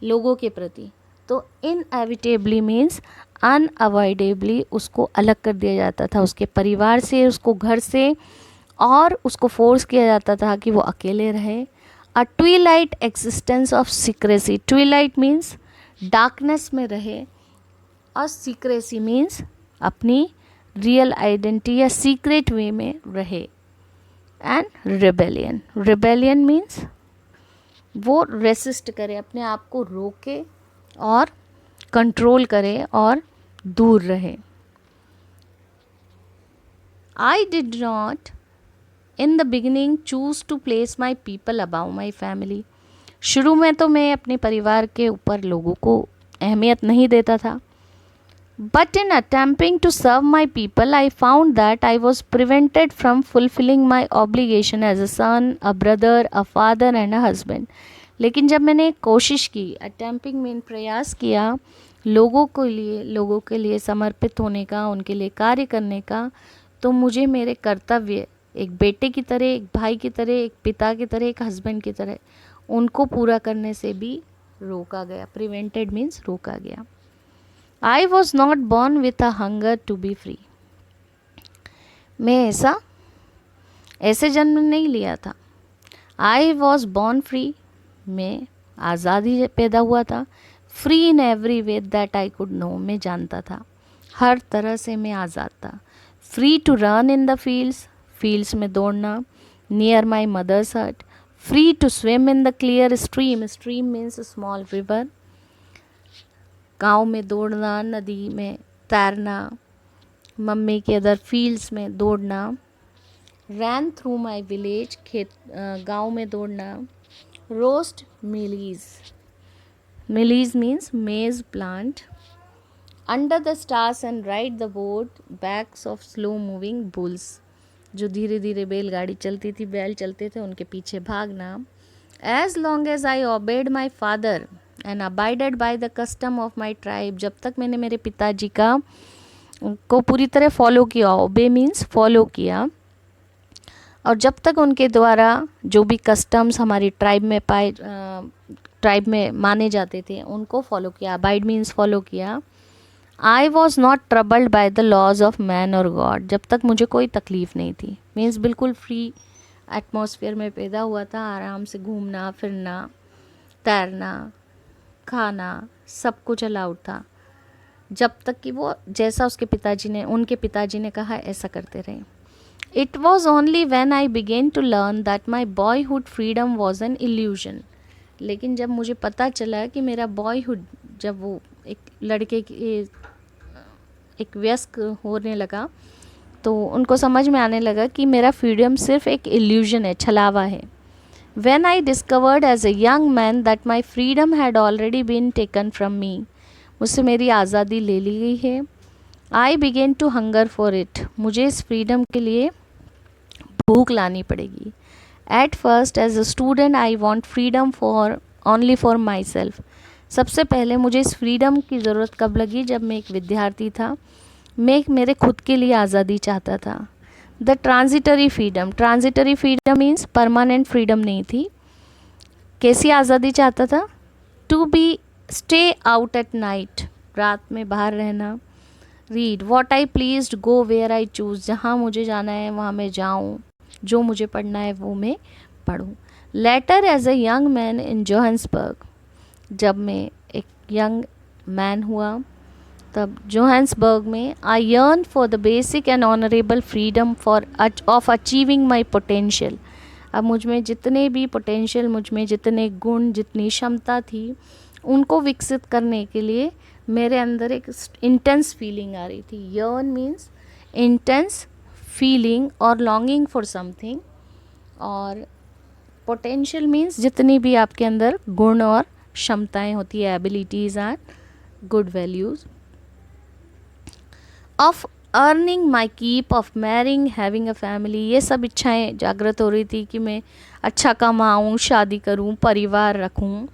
लोगों के प्रति, तो इनएविटेबली मीन्स अनअवॉइडेबली उसको अलग कर दिया जाता था उसके परिवार से, उसको घर से, और उसको फोर्स किया जाता था कि वो अकेले रहे। A twilight existence of secrecy, twilight means darkness में रहे, और सीक्रेसी मीन्स अपनी रियल आइडेंटिटी या सीक्रेट वे में रहे। एंड रिबेलियन, रिबेलियन मीन्स वो रेसिस्ट करे, अपने आप को रोके और कंट्रोल करे और दूर रहे। I did not in the beginning choose to place my people above my family, शुरू में तो मैं अपने परिवार के ऊपर लोगों को अहमियत नहीं देता था। But in attempting to serve my people I found that I was prevented from fulfilling my obligation as a son, a brother, a father and a husband. लेकिन जब मैंने कोशिश की, अटेम्प्टिंग मीन प्रयास किया लोगों के लिए समर्पित होने का, उनके लिए कार्य करने का, तो मुझे मेरे कर्तव्य एक बेटे की तरह, एक भाई की तरह, एक पिता की तरह, एक हस्बैंड की तरह उनको पूरा करने से भी रोका गया। प्रिवेंटेड मीन्स रोका गया। I was not born with a hunger to be free, मैं ऐसे जन्म नहीं लिया था। आई वॉज बॉर्न फ्री, मैं आज़ादी पैदा हुआ था। Free in every way that I could know, मैं जानता था, हर तरह से मैं आज़ाद था। Free to run in the fields, fields में दौड़ना, near my mother's hut. Free to swim in the clear stream, stream means small river, गाँव में दौड़ना, नदी में तैरना, मम्मी के अदर फील्ड्स में दौड़ना। रैन थ्रू माई विलेज, खेत गाँव में दौड़ना। Roast mealies, mealies means maize plant. Under the stars and ride the broad backs of slow moving bulls, जो धीरे धीरे बैलगाड़ी चलती थी, बैल चलते थे, उनके पीछे भागना। As long as I obeyed my father and abided by the custom of my tribe, जब तक मैंने मेरे पिताजी को पूरी तरह फॉलो किया, ओबे मीन्स फॉलो किया, और जब तक उनके द्वारा जो भी कस्टम्स हमारी ट्राइब में माने जाते थे उनको फॉलो किया, अबाइड मीन्स फॉलो किया। I was not troubled by the laws of man और गॉड, जब तक मुझे कोई तकलीफ़ नहीं थी, मीन्स बिल्कुल फ्री एटमॉस्फेयर में पैदा हुआ था, आराम से घूमना फिरना, तैरना, खाना, सब कुछ अलाउड था, जब तक कि वो जैसा उनके पिताजी ने कहा ऐसा करते रहे। It was only when I began to learn that my boyhood freedom was an illusion, लेकिन जब मुझे पता चला कि मेरा बॉयहुड, जब वो एक लड़के की एक वयस्क होने लगा, तो उनको समझ में आने लगा कि मेरा फ्रीडम सिर्फ एक इल्यूजन है, छलावा है। When I discovered as a young man that my freedom had already been taken from me, मुझसे मेरी आज़ादी ले ली गई है। I began to hunger for it, मुझे इस फ्रीडम के लिए भूख लानी पड़ेगी। At first as a student I want freedom for only for myself, सबसे पहले मुझे इस फ्रीडम की ज़रूरत कब लगी, जब मैं एक विद्यार्थी था, मैं मेरे खुद के लिए आज़ादी चाहता था। The transitory freedom, transitory freedom means permanent freedom नहीं थी। कैसी आज़ादी चाहता था? To be stay out at night, रात में बाहर रहना। Read what I please, go where I choose, जहाँ मुझे जाना है वहाँ मैं जाऊँ, जो मुझे पढ़ना है वो मैं पढ़ूँ। Later as a young man in Johannesburg, जब मैं एक यंग मैन हुआ तब जोहान्सबर्ग में, I yearn for the basic and honourable freedom of achieving my potential, अब मुझ में जितने भी पोटेंशियल, मुझ में जितने गुण, जितनी क्षमता थी, उनको विकसित करने के लिए मेरे अंदर एक इंटेंस फीलिंग आ रही थी। यर्न मीन्स इंटेंस फीलिंग और लॉन्गिंग फॉर समथिंग, और पोटेंशियल मीन्स जितनी भी आपके अंदर गुण और क्षमताएं होती है, abilities and good values. Of earning my keep, of marrying, having a family, ये सब इच्छाएं जागृत हो रही थी कि मैं अच्छा कमाऊँ, शादी करूँ, परिवार रखूँ।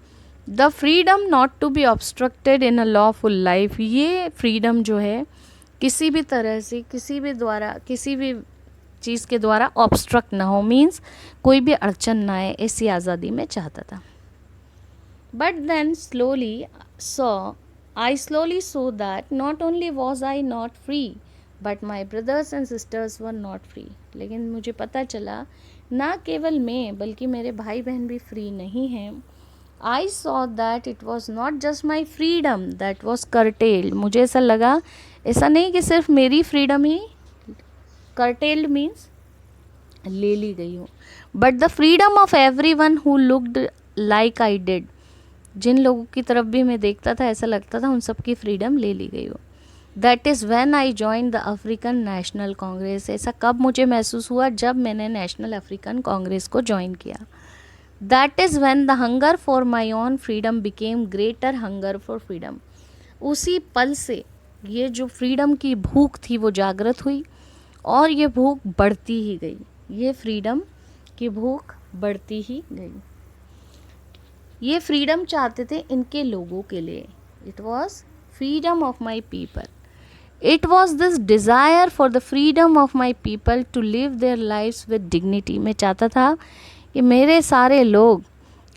The freedom not to be obstructed in a lawful life, ये फ्रीडम जो है किसी भी तरह से, किसी भी चीज़ के द्वारा ऑब्स्ट्रक्ट ना हो, मीन्स कोई भी अड़चन ना आए, ऐसी आज़ादी में चाहता था। But then slowly saw I slowly saw that not only was I not free, but my brothers and sisters were not free. लेकिन मुझे पता चला ना केवल मैं बल्कि मेरे भाई बहन भी फ्री नहीं हैं. I saw that it was not just my freedom that was curtailed. मुझे ऐसा लगा, ऐसा नहीं कि सिर्फ मेरी फ्रीडम ही curtailed means ले ली गई हो, but the freedom of everyone who looked like I did. जिन लोगों की तरफ भी मैं देखता था ऐसा लगता था उन सब की फ्रीडम ले ली गई हो. That is when I join the African national Congress. ऐसा कब मुझे महसूस हुआ? जब मैंने नेशनल अफ्रीकन कांग्रेस को ज्वाइन किया. That is when the hunger for my own freedom became greater hunger for freedom. उसी पल से ये जो फ्रीडम की भूख थी वो जागृत हुई और ये भूख बढ़ती ही गई. ये फ्रीडम की भूख बढ़ती ही गई. ये फ्रीडम चाहते थे इनके लोगों के लिए. It was freedom of my people. It was this desire for the freedom of my people to live their lives with dignity. मैं चाहता था कि मेरे सारे लोग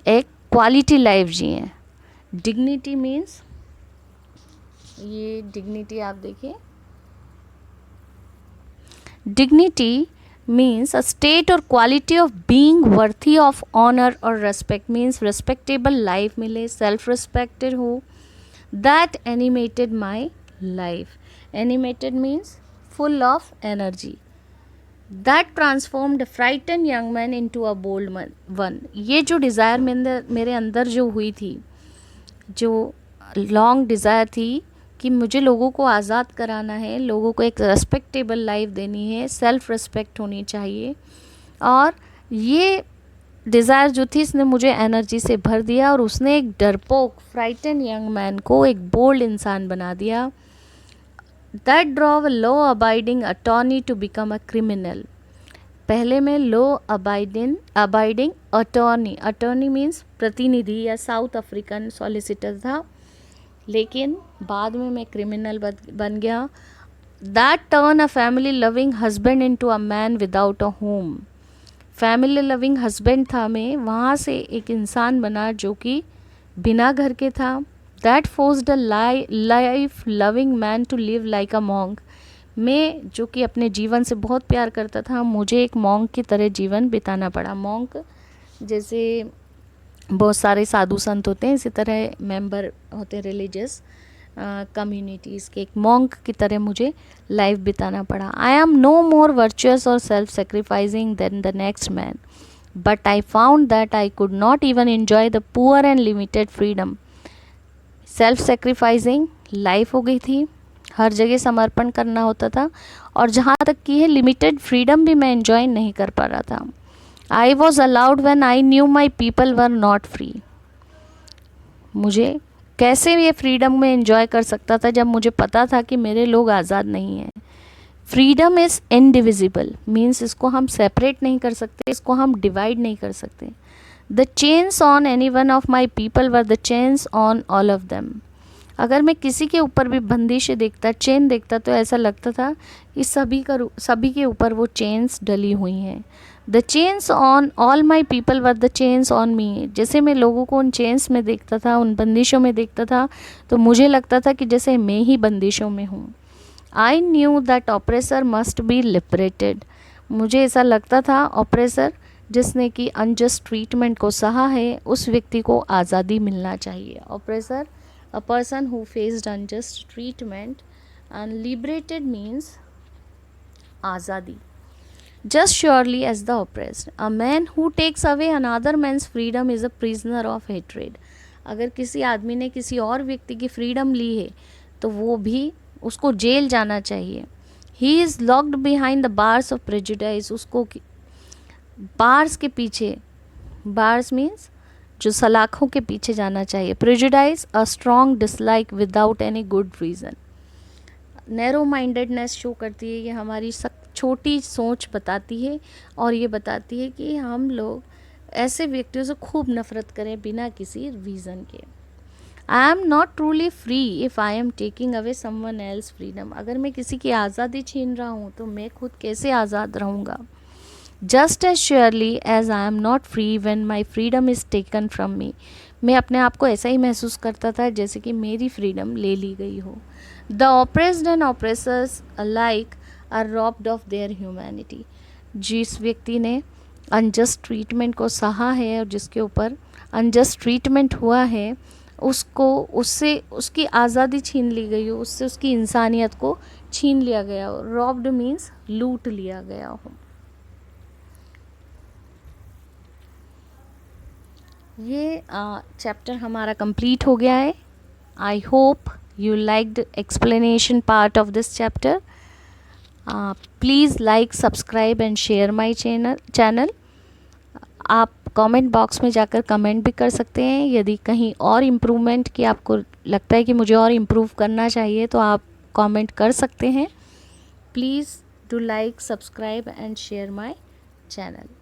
एक क्वालिटी लाइफ जिएं. डिग्निटी मीन्स, ये डिग्निटी आप देखिए, dignity means a state or quality of being worthy of honor or respect. Means respectable life मिले, self respected हो. That animated my life. Animated means full of energy. That transformed a frightened young man into a bold one. ये जो desire मेरे अंदर जो हुई थी, जो लॉन्ग डिज़ायर थी कि मुझे लोगों को आज़ाद कराना है, लोगों को एक रेस्पेक्टेबल लाइफ देनी है, सेल्फ रिस्पेक्ट होनी चाहिए, और ये डिज़ायर जो थी इसने मुझे एनर्जी से भर दिया और उसने एक डरपोक फ्राइटन यंग मैन को एक बोल्ड इंसान बना दिया. That drove a law abiding attorney to become a criminal. पहले मैं लॉ अबाइडिंग अटॉर्नी मीन्स प्रतिनिधि या साउथ अफ्रीकन सॉलिसिटर था, लेकिन बाद में मैं क्रिमिनल बन गया. That turn a family loving husband into a man without a home. Family loving husband था मैं, वहाँ से एक इंसान बना जो कि बिना घर के था. That forced a life loving man to live like a monk. मैं जो कि अपने जीवन से बहुत प्यार करता था, मुझे एक मॉन्क की तरह जीवन बिताना पड़ा. मॉन्क जैसे बहुत सारे साधु संत होते हैं, इसी तरह मेंबर होते हैं रिलीजियस कम्युनिटीज़ के, एक मॉन्क की तरह मुझे लाइफ बिताना पड़ा. I am no more virtuous और self sacrificing than the next man, but I found that I could not even enjoy the poor and limited freedom. Self sacrificing life हो गई थी, हर जगह समर्पण करना होता था, और जहाँ तक कि है लिमिटेड फ्रीडम भी मैं एंजॉय नहीं कर पा रहा था. I was allowed when I knew my people were not free. मुझे कैसे ये फ्रीडम में एंजॉय कर सकता था जब मुझे पता था कि मेरे लोग आज़ाद नहीं हैं. फ्रीडम इज़ इनडिविजिबल मीन्स इसको हम सेपरेट नहीं कर सकते, इसको हम डिवाइड नहीं कर सकते. The chains on any one of my people were the chains on all of them. अगर मैं किसी के ऊपर भी बंदिशें देखता, चेन देखता, तो ऐसा लगता था कि सभी के ऊपर वो चेन्स डली हुई हैं. The chains on all my people were the chains on me. जैसे मैं लोगों को उन चेन्स में देखता था, उन बंदिशों में देखता था, तो मुझे लगता था कि जैसे मैं ही बंदिशों में हूँ. I knew that oppressor must be liberated. मुझे ऐसा लगता था ऑप्रेसर जिसने कि अनजस्ट ट्रीटमेंट को सहा है, उस व्यक्ति को आज़ादी मिलना चाहिए. Oppressor, a person who faced unjust treatment, and liberated means azadi. Just surely as the oppressed, a man who takes away another man's freedom is a prisoner of hatred. अगर किसी आदमी ने किसी और व्यक्ति की फ्रीडम ली है तो वो भी उसको जेल जाना चाहिए. He is locked behind the bars of prejudice. उसको बार्स के पीछे, बार्स मीन्स जो सलाखों के पीछे जाना चाहिए. Prejudice a strong dislike without any good reason. Narrow mindedness show करती है, ये हमारी छोटी सोच बताती है और ये बताती है कि हम लोग ऐसे व्यक्तियों से खूब नफरत करें बिना किसी रीज़न के. I am not truly free if I am taking away someone else freedom. अगर मैं किसी की आज़ादी छीन रहा हूँ तो मैं खुद कैसे आज़ाद रहूँगा. Just as surely as I am not free when my freedom is taken from me. मैं अपने आप को ऐसा ही महसूस करता था जैसे कि मेरी फ्रीडम ले ली गई हो। The oppressed and oppressors alike are robbed of their humanity. जिस व्यक्ति ने अनजस्ट ट्रीटमेंट को सहा है और जिसके ऊपर अनजस्ट ट्रीटमेंट हुआ है, उसको उससे उसकी आज़ादी छीन ली गई हो, उससे उसकी इंसानियत को छीन लिया गया हो। रॉब्ड मीन्स लूट लिया गया हो। ये चैप्टर हमारा कंप्लीट हो गया है। I hope you liked explanation part of this chapter. Please like, subscribe and share my channel. आप कमेंट बॉक्स में जाकर कमेंट भी कर सकते हैं। यदि कहीं और इम्प्रूवमेंट की आपको लगता है कि मुझे और इम्प्रूव करना चाहिए तो आप कमेंट कर सकते हैं। Please do like, subscribe and share my channel.